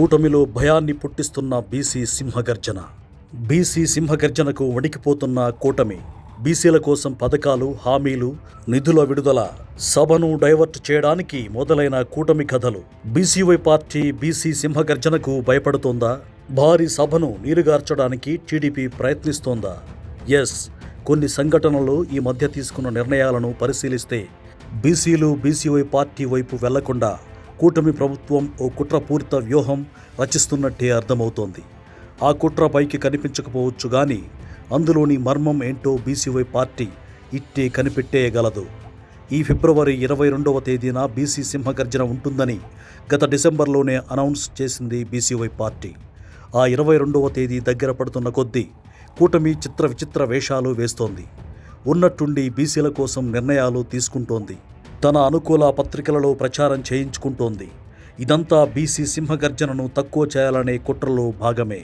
కూటమిలో భయాన్ని పుట్టిస్తున్న BC సింహగర్జన. BC సింహగర్జనకు వణికిపోతున్న కూటమి. బీసీల కోసం పథకాలు, హామీలు, నిధుల విడుదల, సభను డైవర్ట్ చేయడానికి మొదలైన కూటమి కథలు. బీసీవై పార్టీ బీసీ సింహగర్జనకు భయపడుతోందా? భారీ సభను నీరుగార్చడానికి టీడీపీ ప్రయత్నిస్తోందా? ఎస్, కొన్ని సంఘటనలు ఈ మధ్య తీసుకున్న నిర్ణయాలను పరిశీలిస్తే బీసీలు బీసీవై పార్టీ వైపు వెళ్లకుండా కూటమి ప్రభుత్వం ఓ కుట్రపూరిత వ్యూహం రచిస్తున్నట్టే అర్థమవుతోంది. ఆ కుట్ర పైకి కనిపించకపోవచ్చు గాని అందులోని మర్మం ఏంటో బీసీవై పార్టీ ఇట్టే కనిపెట్టేయగలదు. ఈ ఫిబ్రవరి 22వ తేదీన బీసీ సింహగర్జన ఉంటుందని గత డిసెంబర్లోనే అనౌన్స్ చేసింది బీసీవై పార్టీ. ఆ 22వ తేదీ దగ్గర పడుతున్న కొద్దీ కూటమి చిత్ర విచిత్ర వేషాలు వేస్తోంది. ఉన్నట్టుండి బీసీల కోసం నిర్ణయాలు తీసుకుంటోంది. తన అనుకూల పత్రికలలో ప్రచారం చేయించుకుంటోంది. ఇదంతా బీసీ సింహగర్జనను తక్కువ చేయాలనే కుట్రలో భాగమే.